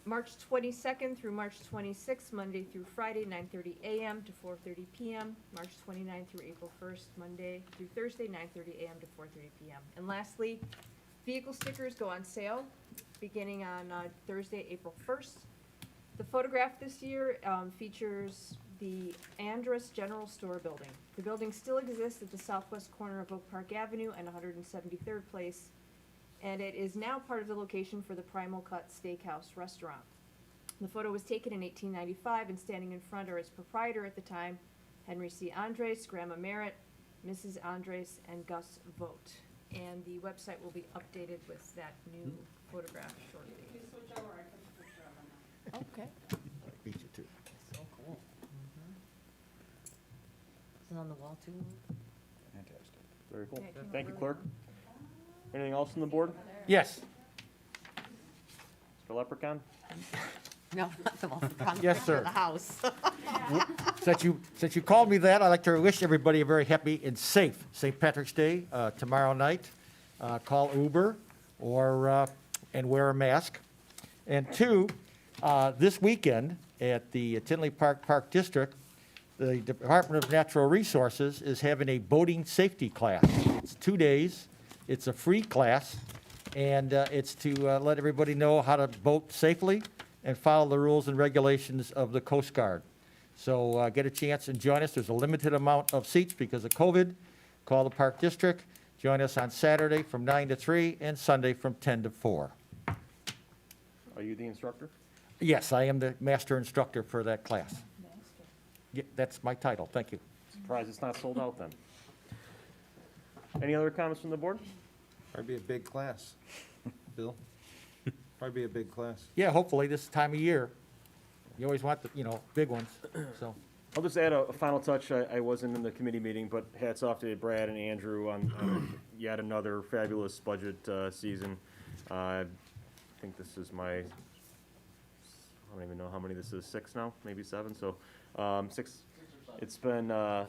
March 22nd through March 26th, Monday through Friday, 9:30 a.m. to 4:30 p.m. March 29th through April 1st, Monday through Thursday, 9:30 a.m. to 4:30 p.m. And lastly, vehicle stickers go on sale beginning on Thursday, April 1st. The photograph this year features the Andrus General Store building. The building still exists at the southwest corner of Oak Park Avenue and 173rd Place, and it is now part of the location for the Primal Cut Steakhouse restaurant. The photo was taken in 1895, and standing in front are its proprietor at the time, Henry C. Andres, Grandma Merritt, Mrs. Andres, and Gus Vogt. And the website will be updated with that new photograph shortly. Okay. Beat you too. So cool. Is it on the wall too? Very cool. Thank you, clerk. Anything else from the board? Yes. Mr. Leprechaun? No, not the most. Yes, sir. The house. Since you called me that, I'd like to wish everybody a very happy and safe St. Patrick's Day tomorrow night. Call Uber or, and wear a mask. And two, this weekend at the Tinley Park Park District, the Department of Natural Resources is having a boating safety class. It's 2 days. It's a free class, and it's to let everybody know how to boat safely and follow the rules and regulations of the Coast Guard. So get a chance and join us. There's a limited amount of seats because of COVID. Call the Park District. Join us on Saturday from 9 to 3 and Sunday from 10 to 4. Are you the instructor? Yes, I am the master instructor for that class. Yeah, that's my title. Thank you. Surprised it's not sold out then. Any other comments from the board? Probably be a big class, Bill. Probably be a big class. Yeah, hopefully this time of year. You always want the, big ones, so. I'll just add a final touch. I wasn't in the committee meeting, but hats off to Brad and Andrew on yet another fabulous budget season. I think this is my, I don't even know how many this is, 6 now, maybe 7. So 6. It's been a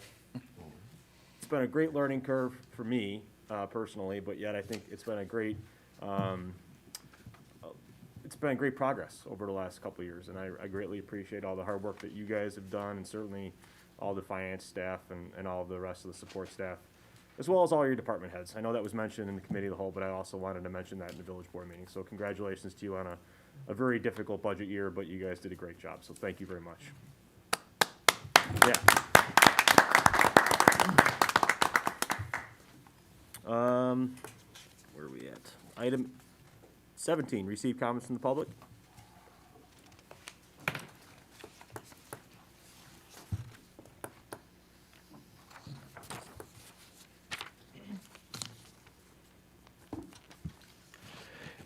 great learning curve for me personally, but yet I think it's been a great progress over the last couple of years, and I greatly appreciate all the hard work that you guys have done, and certainly all the finance staff and all the rest of the support staff, as well as all your department heads. I know that was mentioned in the committee of the whole, but I also wanted to mention that in the village board meeting. So congratulations to you on a very difficult budget year, but you guys did a great job, so thank you very much. Yeah. Where are we at? Item 17, receive comments from the public.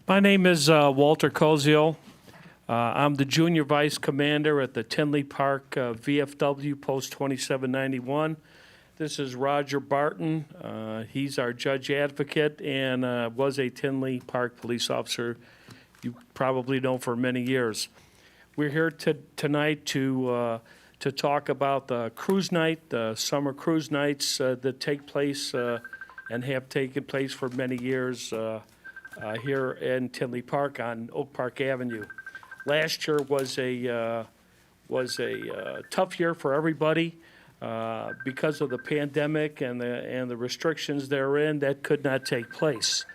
My name is Walter Cozio. I'm the junior vice commander at the Tinley Park VFW Post 2791. This is Roger Barton. He's our judge advocate and was a Tinley Park police officer you probably know for many years. We're here tonight to talk about the cruise night, the summer cruise nights that take place and have taken place for many years here in Tinley Park on Oak Park Avenue. Last year was a tough year for everybody. Because of the pandemic and the restrictions therein, that could not take place.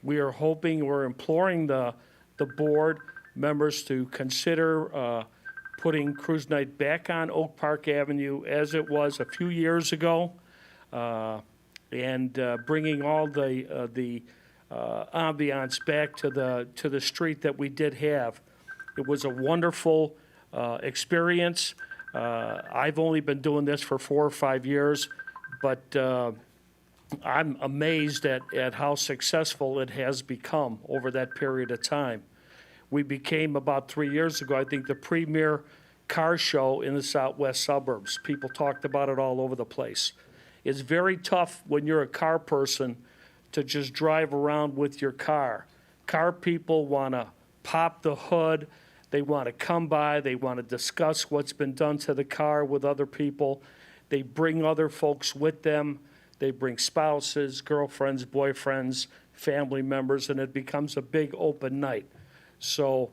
We are hoping, we're imploring the board members to consider putting cruise night back on Oak Park Avenue as it was a few years ago, and bringing all the ambiance back to the street that we did have. It was a wonderful experience. I've only been doing this for 4 or 5 years, but I'm amazed at how successful it has become over that period of time. We became, about 3 years ago, I think, the premier car show in the southwest suburbs. People talked about it all over the place. It's very tough when you're a car person to just drive around with your car. Car people want to pop the hood. They want to come by, they want to discuss what's been done to the car with other people. They bring other folks with them. They bring spouses, girlfriends, boyfriends, family members, and it becomes a big open night. So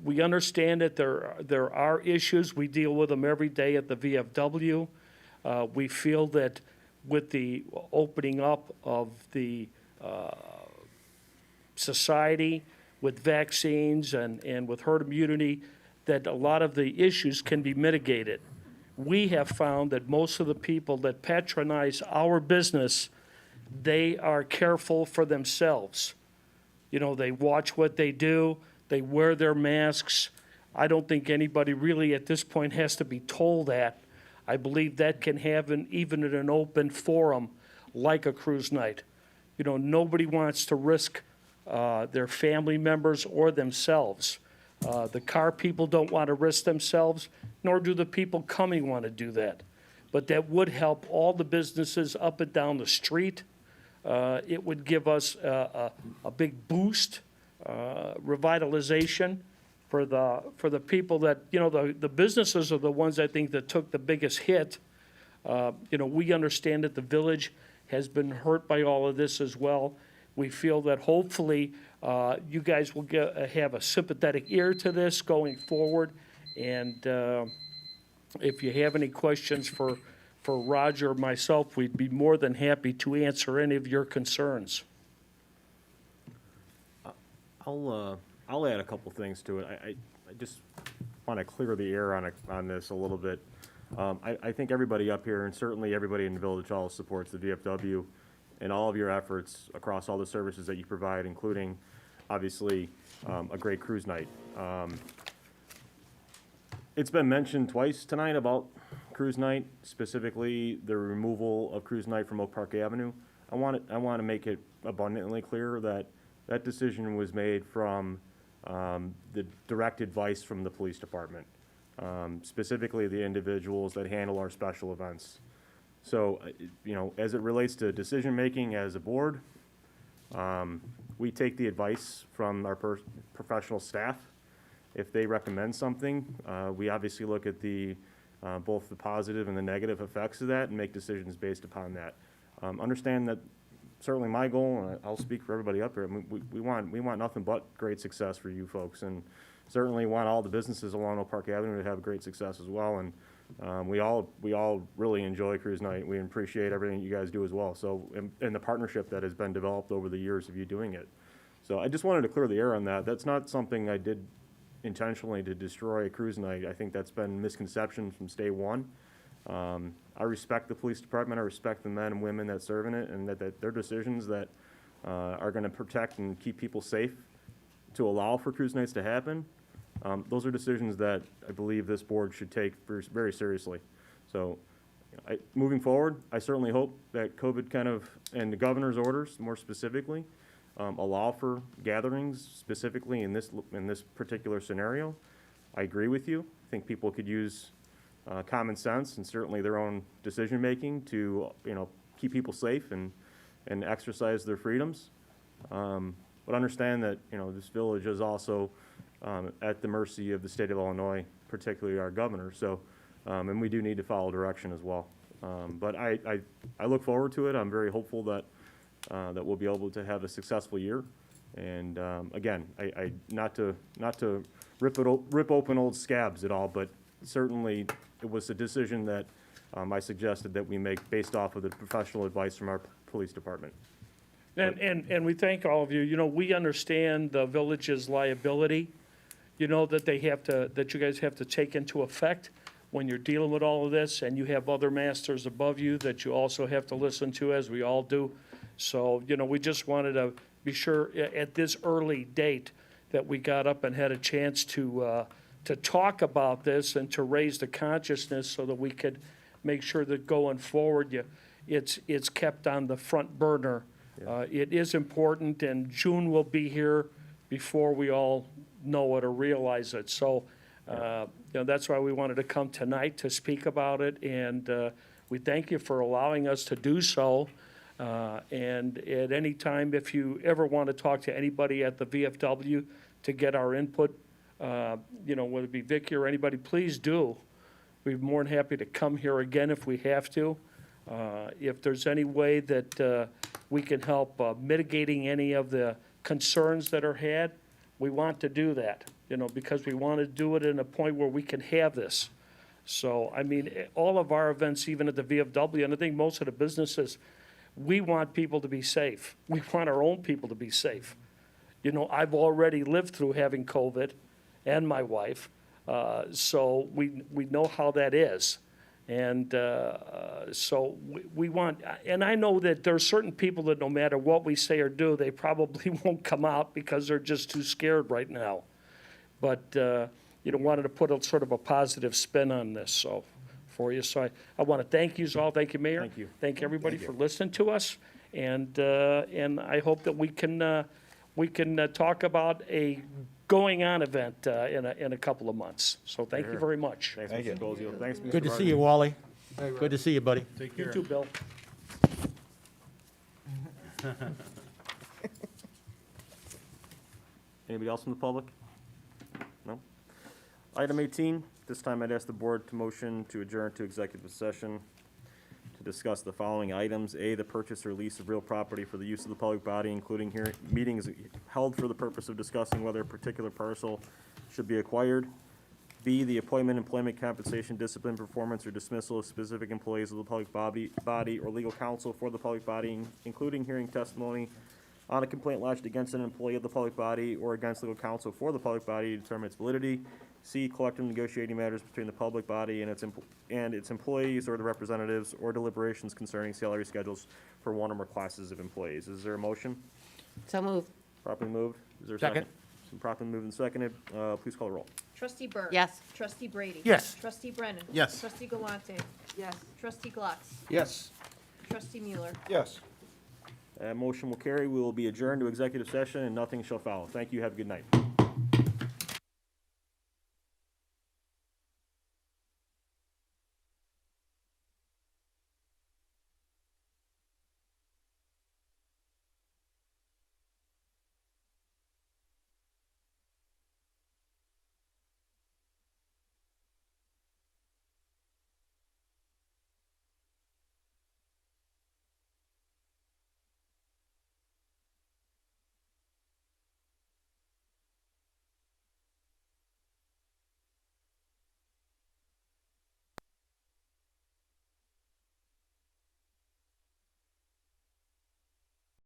we understand that there are issues. We deal with them every day at the VFW. We feel that with the opening up of the society, with vaccines and with herd immunity, that a lot of the issues can be mitigated. We have found that most of the people that patronize our business, they are careful for themselves. They watch what they do, they wear their masks. I don't think anybody really at this point has to be told that. I believe that can happen even in an open forum like a cruise night. Nobody wants to risk their family members or themselves. The car people don't want to risk themselves, nor do the people coming want to do that. but that would help all the businesses up and down the street. It would give us a big boost, revitalization for the people that, you know, the businesses are the ones I think that took the biggest hit. You know, we understand that the village has been hurt by all of this as well. We feel that hopefully you guys will have a sympathetic ear to this going forward. And if you have any questions for Roger or myself, we'd be more than happy to answer any of your concerns. I'll add a couple things to it. I just want to clear the air on this a little bit. I think everybody up here, and certainly everybody in the Village Hall, supports the VFW and all of your efforts across all the services that you provide, including, obviously, a great cruise night. It's been mentioned twice tonight about cruise night, specifically the removal of cruise night from Oak Park Avenue. I want to make it abundantly clear that that decision was made from the direct advice from the police department, specifically the individuals that handle our special events. So, you know, as it relates to decision-making as a board, we take the advice from our professional staff. If they recommend something, we obviously look at both the positive and the negative effects of that and make decisions based upon that. Understand that certainly my goal, and I'll speak for everybody up here, I mean, we want nothing but great success for you folks, and certainly want all the businesses along Oak Park Avenue to have great success as well. And we all really enjoy cruise night. We appreciate everything you guys do as well. So, and the partnership that has been developed over the years of you doing it. So I just wanted to clear the air on that. That's not something I did intentionally to destroy a cruise night. I think that's been misconception from day one. I respect the police department. I respect the men and women that serve in it, and that their decisions that are going to protect and keep people safe to allow for cruise nights to happen. Those are decisions that I believe this board should take very seriously. So moving forward, I certainly hope that COVID and the governor's orders more specifically, allow for gatherings specifically in this particular scenario. I agree with you. I think people could use common sense and certainly their own decision-making to, you know, keep people safe and exercise their freedoms. But understand that, you know, this village is also at the mercy of the state of Illinois, particularly our governor. So, and we do need to follow direction as well. But I look forward to it. I'm very hopeful that we'll be able to have a successful year. And again, I not to rip open old scabs at all, but certainly it was a decision that I suggested that we make based off of the professional advice from our police department. And we thank all of you. You know, we understand the village's liability, you know, that you guys have to take into effect when you're dealing with all of this, and you have other masters above you that you also have to listen to, as we all do. So, you know, we just wanted to be sure at this early date that we got up and had a chance to talk about this and to raise the consciousness so that we could make sure that going forward, it's kept on the front burner. It is important, and June will be here before we all know it or realize it. So, you know, that's why we wanted to come tonight to speak about it, and we thank you for allowing us to do so. And at any time, if you ever want to talk to anybody at the VFW to get our input, you know, whether it be Vicky or anybody, please do. We'd be more than happy to come here again if we have to. If there's any way that we can help mitigating any of the concerns that are had, we want to do that, you know, because we want to do it in a point where we can have this. So, I mean, all of our events, even at the VFW, and I think most of the businesses, we want people to be safe. We want our own people to be safe. You know, I've already lived through having COVID, and my wife, so we know how that is. And so we want, and I know that there are certain people that no matter what we say or do, they probably won't come out because they're just too scared right now. But, you know, wanted to put a sort of a positive spin on this, so, for you. So I want to thank you all. Thank you, Mayor. Thank you. Thank everybody for listening to us. And I hope that we can talk about a going-on event in a couple of months. So thank you very much. Thanks, Thank Mr. you. Colzio. Thanks, Mr. Good to see Vargas. you, Wally. Good to see you, buddy. Take You too, Bill. Anybody else from the public? No? Item 18, this time I'd ask the board to motion to adjourn to executive session to discuss the following items. A, the purchase or lease of real property for the use of the public body, including hearing, meetings held for the purpose of discussing whether a particular parcel should be acquired. B, the appointment, employment, compensation, discipline, performance, or dismissal of specific employees of the public body or legal counsel for the public body, including hearing testimony on a complaint lodged against an employee of the public body or against legal counsel for the public body to determine its validity. C, collective negotiating matters between the public body and its employees or the representatives, or deliberations concerning salary schedules for one or more classes of employees. Is there a motion? So moved. Properly moved. Is there a Second. second? It's been properly moved and seconded. Please call the roll. Trustee Burke. Yes. Trustee Brady. Yes. Trustee Brennan. Yes. Trustee Galante. Yes. Trustee Glatz. Yes. Trustee Mueller. Yes. Motion will carry. We will be adjourned to executive session and nothing shall follow. Thank you. Have a good night.